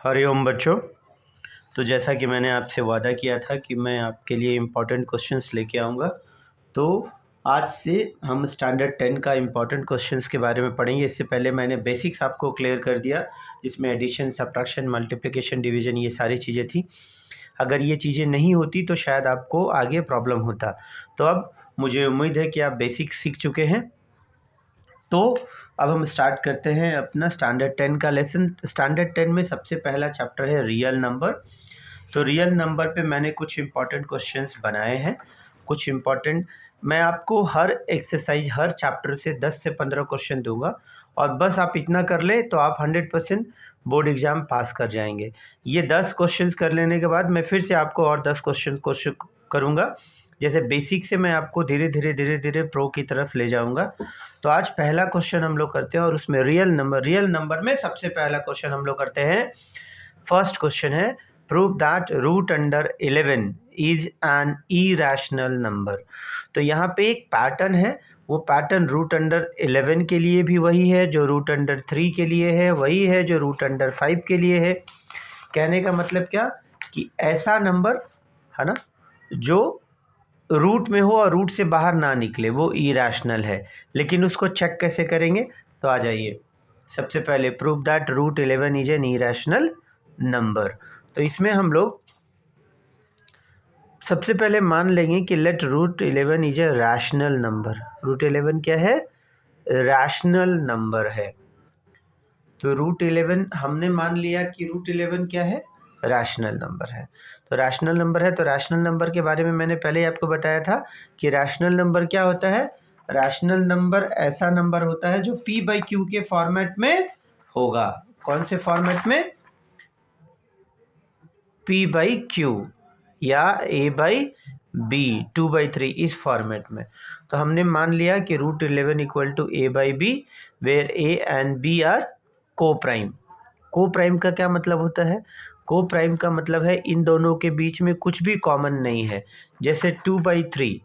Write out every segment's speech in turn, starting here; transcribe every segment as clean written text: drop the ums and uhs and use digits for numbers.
हरिओम बच्चों। तो जैसा कि मैंने आपसे वादा किया था कि मैं आपके लिए इम्पोर्टेंट क्वेश्चंस लेके आऊँगा, तो आज से हम स्टैंडर्ड 10 का इम्पोर्टेंट क्वेश्चंस के बारे में पढ़ेंगे। इससे पहले मैंने बेसिक्स आपको क्लियर कर दिया, जिसमें एडिशन, सब्ट्रैक्शन, मल्टीप्लिकेशन, डिवीज़न ये सारी चीज़ें थी। अगर ये चीज़ें नहीं होती तो शायद आपको आगे प्रॉब्लम होता। तो अब मुझे उम्मीद है कि आप बेसिक्स सीख चुके हैं। तो अब हम स्टार्ट करते हैं अपना स्टैंडर्ड 10 का लेसन। स्टैंडर्ड 10 में सबसे पहला चैप्टर है रियल नंबर। तो रियल नंबर पे मैंने कुछ इम्पॉर्टेंट क्वेश्चंस बनाए हैं। कुछ इम्पॉर्टेंट, मैं आपको हर एक्सरसाइज, हर चैप्टर से 10 से 15 क्वेश्चन दूंगा, और बस आप इतना कर ले तो आप 100% बोर्ड एग्ज़ाम पास कर जाएंगे। ये 10 क्वेश्चंस कर लेने के बाद मैं फिर से आपको और 10 क्वेश्चन करूँगा। जैसे बेसिक से मैं आपको धीरे धीरे प्रो की तरफ ले जाऊँगा। तो आज पहला क्वेश्चन हम लोग करते हैं, और उसमें रियल नंबर में सबसे पहला क्वेश्चन हम लोग करते हैं। फर्स्ट क्वेश्चन है, prove that root under 11 is an irrational number. तो यहाँ पे एक पैटर्न है, वो पैटर्न रूट अंडर 11 के लिए भी वही है जो रूट अंडर 3 के लिए है, वही है जो रूट अंडर 5 के लिए है। कहने का मतलब क्या कि ऐसा नंबर है ना जो रूट में हो और रूट से बाहर ना निकले, वो इरेशनल है। लेकिन उसको चेक कैसे करेंगे, तो आ जाइए। सबसे पहले prove that root 11 is an irrational number. तो इसमें हम लोग सबसे पहले मान लेंगे कि let root 11 is a rational number. Root 11 क्या है? रैशनल नंबर है। तो रूट 11 हमने मान लिया कि रूट 11 क्या है? रैशनल नंबर है। तो रैशनल नंबर है, तो रैशनल नंबर के बारे में मैंने पहले ही आपको बताया था कि रैशनल नंबर क्या होता है। रैशनल नंबर ऐसा नंबर होता है जो p बाई क्यू के फॉर्मेट में होगा। कौन से फॉर्मेट में? p बाई क्यू या a बाई बी, 2/3 इस फॉर्मेट में। तो हमने मान लिया कि root 11 equal to a by b, where a and b are coprime. Coprime का क्या मतलब होता है? को प्राइम का मतलब है इन दोनों के बीच में कुछ भी कॉमन नहीं है। जैसे 2/3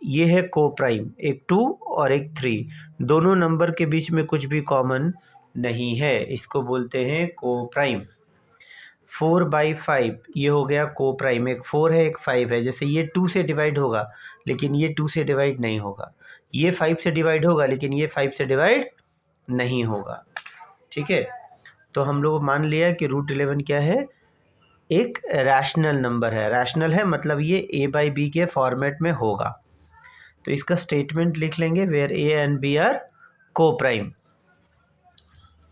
ये है को प्राइम, एक 2 और एक 3, दोनों नंबर के बीच में कुछ भी कॉमन नहीं है, इसको बोलते हैं को प्राइम। 4/5 ये हो गया को प्राइम, एक 4 है एक 5 है। जैसे ये 2 से डिवाइड होगा लेकिन ये 2 से डिवाइड नहीं होगा, ये 5 से डिवाइड होगा लेकिन ये 5 से डिवाइड नहीं होगा। ठीक है, तो हम लोग मान लिया कि रूट 11 क्या है? एक रैशनल नंबर है। रैशनल है मतलब ये a बाई बी के फॉर्मेट में होगा। तो इसका स्टेटमेंट लिख लेंगे, where a and b are coprime.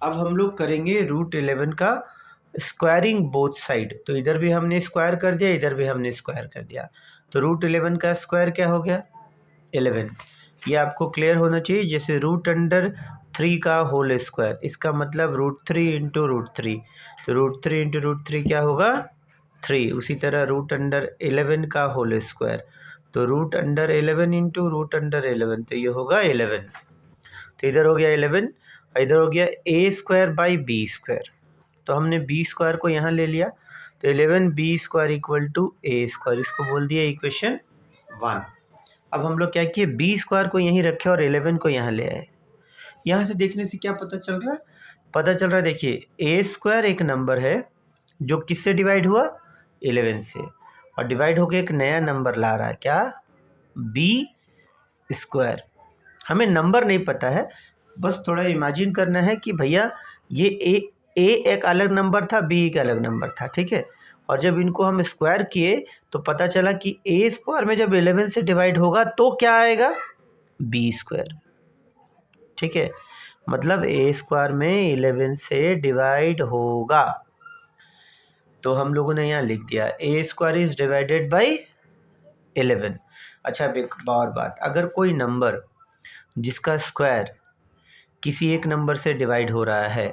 अब हम लोग करेंगे रूट 11 का स्क्वायरिंग बोथ साइड। तो इधर भी हमने स्क्वायर कर दिया, इधर भी हमने स्क्वायर कर दिया। तो रूट 11 का स्क्वायर क्या हो गया? 11। ये आपको क्लियर होना चाहिए। जैसे रूट अंडर 3 का होल स्क्वायर, इसका मतलब रूट 3 इंटू रूट 3। तो रूट 3 इंटू रूट 3 क्या होगा? 3। उसी तरह रूट अंडर 11 का होल स्क्वायर, तो root under 11 into root under 11, तो ये होगा 11। तो इधर हो गया 11, इधर हो गया a square by b square. तो हमने बी स्क्वायर को यहाँ ले लिया, तो 11b square equal to a square, इसको बोल दिया इक्वेशन 1। अब हम लोग क्या किए, बी स्क्वायर को यहीं रखे और 11 को यहाँ ले आए। यहाँ से देखने से क्या पता चल रहा है? पता चल रहा है, देखिए a स्क्वायर एक नंबर है जो किससे डिवाइड हुआ? 11 से, और डिवाइड होकर एक नया नंबर ला रहा है, क्या? B square. हमें नंबर नहीं पता है, बस थोड़ा इमेजिन करना है कि भैया ये ए एक अलग नंबर था, बी एक अलग नंबर था, ठीक है। और जब इनको हम स्क्वायर किए तो पता चला कि ए स्क्वायर में जब 11 से डिवाइड होगा तो क्या आएगा? B square. ठीक है, मतलब ए स्क्वायर में 11 से डिवाइड होगा। तो हम लोगों ने यहाँ लिख दिया ए स्क्वायर इज डिवाइडेड बाई 11। अच्छा, अब एक और बात, अगर कोई नंबर जिसका स्क्वायर किसी एक नंबर से डिवाइड हो रहा है,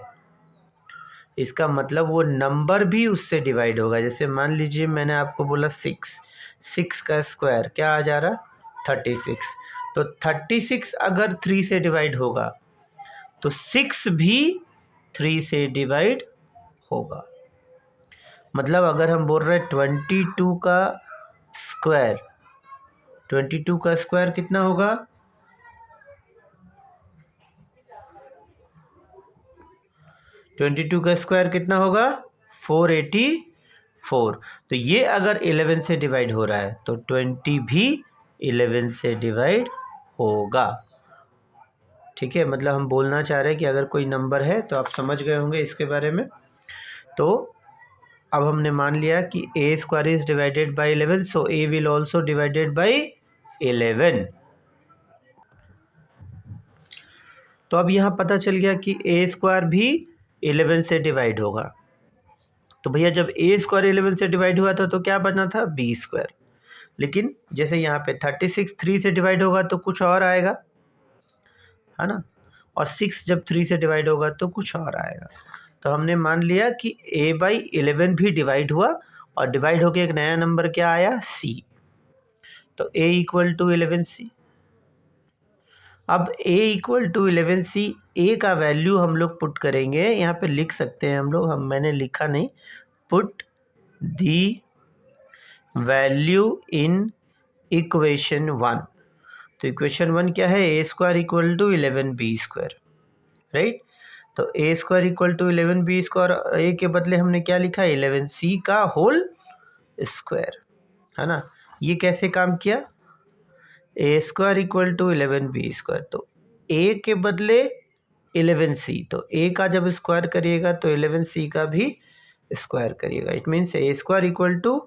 इसका मतलब वो नंबर भी उससे डिवाइड होगा। जैसे मान लीजिए मैंने आपको बोला 6 का स्क्वायर क्या आ जा रहा? 36। तो 36 अगर 3 से डिवाइड होगा तो 6 भी 3 से डिवाइड होगा। मतलब अगर हम बोल रहे हैं 22 का स्क्वायर, 22 का स्क्वायर कितना होगा? 22 का स्क्वायर कितना होगा? 484। तो ये अगर 11 से डिवाइड हो रहा है तो 20 भी 11 से डिवाइड होगा। ठीक है, मतलब हम बोलना चाह रहे हैं कि अगर कोई नंबर है, तो आप समझ गए होंगे इसके बारे में। तो अब हमने मान लिया कि a square is divided by 11, so a will also divided by 11। तो अब यहाँ पता चल गया कि a स्क्वायर भी 11 से डिवाइड होगा। तो भैया जब a स्क्वायर 11 से डिवाइड हुआ था तो क्या बना था, b स्क्वायर। लेकिन जैसे यहाँ पे 36 3 से डिवाइड होगा तो कुछ और आएगा, है ना, और 6 जब 3 से डिवाइड होगा तो कुछ और आएगा। तो हमने मान लिया कि a बाई 11 भी डिवाइड हुआ, और डिवाइड होके एक नया नंबर क्या आया, c। तो a इक्वल टू 11c। अब a equal to 11c, a का वैल्यू हम लोग पुट करेंगे, यहाँ पे लिख सकते हैं हम लोग, मैंने लिखा नहीं, put the value in equation 1। तो इक्वेशन 1 क्या है, a square equal to 11b square, right. तो a square equal to 11b square, a के बदले हमने क्या लिखा, 11c का होल स्क्वायर, है ना। ये कैसे काम किया, a square equal to 11b square, तो a के बदले 11c, तो a का जब स्क्वायर करिएगा तो 11c का भी स्क्वायर करिएगा। It means a square equal to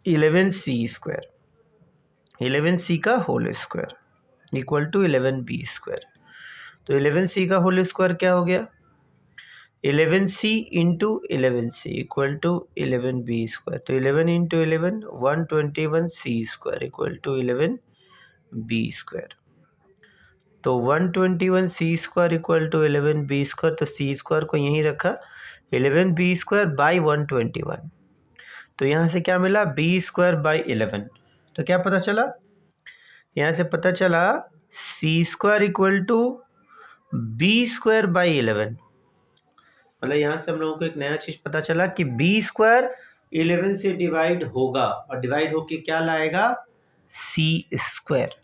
11c square, 11c का whole square equal to 11b square. तो 11c का होल स्क्वायर क्या हो गया, 11c into 11c equal to 11b square. तो 11 into 11 121c square equal to 11b square. तो 121c square equal to 11b square, तो c square को यहीं रखा, 11b स्क्वायर बाई 121। तो यहाँ से क्या मिला, b स्क्वायर बाई 11। तो क्या पता चला, यहाँ से पता चला c square equal to b square by 11। मतलब यहाँ से हम लोगों को एक नया चीज पता चला कि b स्क्वायर 11 से डिवाइड होगा, और डिवाइड होके क्या लाएगा, c स्क्वायर।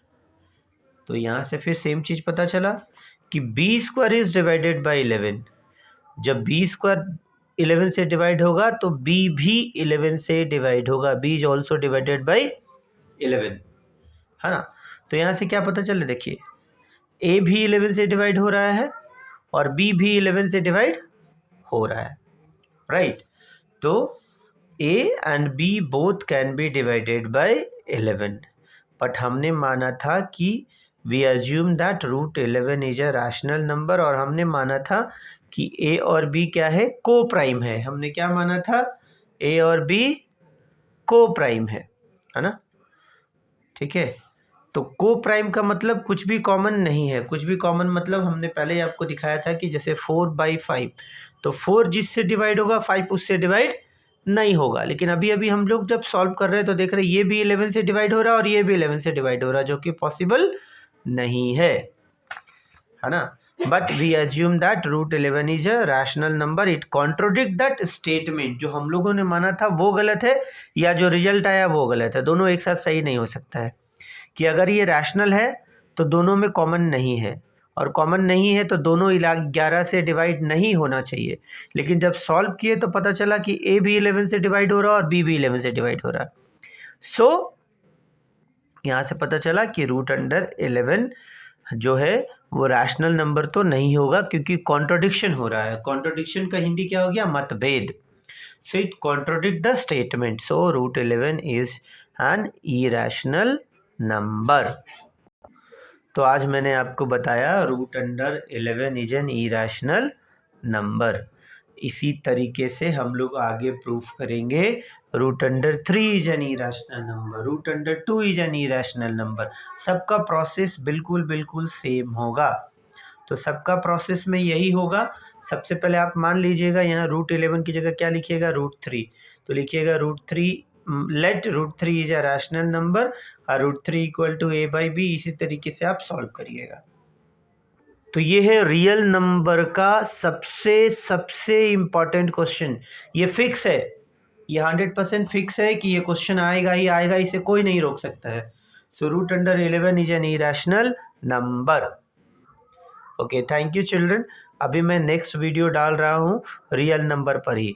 तो यहाँ से फिर सेम चीज पता चला कि b square is divided by 11। जब b स्क्वायर 11 से डिवाइड होगा तो b भी 11 से डिवाइड होगा, b is also divided by 11, है ना। तो यहाँ से क्या पता चला, देखिए a भी 11 से डिवाइड हो रहा है और b भी 11 से डिवाइड हो रहा है, राइट। तो a and b both can be divided by 11, but हमने माना था कि we assume that root 11 is a rational number, और हमने माना था कि a और b क्या है, को प्राइम है। हमने क्या माना था, a और b को प्राइम है ना, ठीक है। तो को प्राइम का मतलब कुछ भी कॉमन नहीं है। कुछ भी कॉमन मतलब हमने पहले ही आपको दिखाया था कि जैसे 4/5, तो 4 जिससे डिवाइड होगा 5 उससे डिवाइड नहीं होगा। लेकिन अभी अभी हम लोग जब सॉल्व कर रहे हैं तो देख रहे हैं ये भी 11 से डिवाइड हो रहा है और ये भी 11 से डिवाइड हो रहा है, जो कि पॉसिबल नहीं है ना। But we assume that root 11 is a rational number. It contradict that statement. जो हम लोगों ने माना था वो गलत है, या जो रिजल्ट आया वो गलत है। दोनों एक साथ सही नहीं हो सकता है कि अगर ये रैशनल है तो दोनों में कॉमन नहीं है, और कॉमन नहीं है तो दोनों 11 से डिवाइड नहीं होना चाहिए। लेकिन जब सॉल्व किए तो पता चला कि ए भी 11 से डिवाइड हो रहा है और बी भी 11 से डिवाइड हो रहा है। सो यहाँ से पता चला कि रूट अंडर 11 जो है वो रैशनल नंबर तो नहीं होगा, क्योंकि कॉन्ट्रोडिक्शन हो रहा है। कॉन्ट्रोडिक्शन का हिंदी क्या हो गया, मतभेद। So it contradict the statement, so root 11 is an irrational number. तो आज मैंने आपको बताया root under 11 is an irrational number. इसी तरीके से हम लोग आगे प्रूफ करेंगे root under 3 is an irrational number, root under 2 is an irrational number. सबका प्रोसेस बिल्कुल बिल्कुल सेम होगा। तो सबका प्रोसेस में यही होगा। सबसे पहले आप मान लीजिएगा यहाँ रूट 11 की जगह क्या लिखिएगा, रूट 3। तो लिखिएगा root 3, let root 3 is a rational number और root 3 equal to a by b. इसी तरीके से आप सॉल्व करिएगा। तो ये है रियल नंबर का सबसे इम्पॉर्टेंट क्वेश्चन। ये फिक्स है, ये 100% फिक्स है कि ये क्वेश्चन आएगा ही आएगा, इसे कोई नहीं रोक सकता है। So root under 11 is an irrational number. Okay, thank you children. अभी मैं नेक्स्ट वीडियो डाल रहा हूँ रियल नंबर पर ही।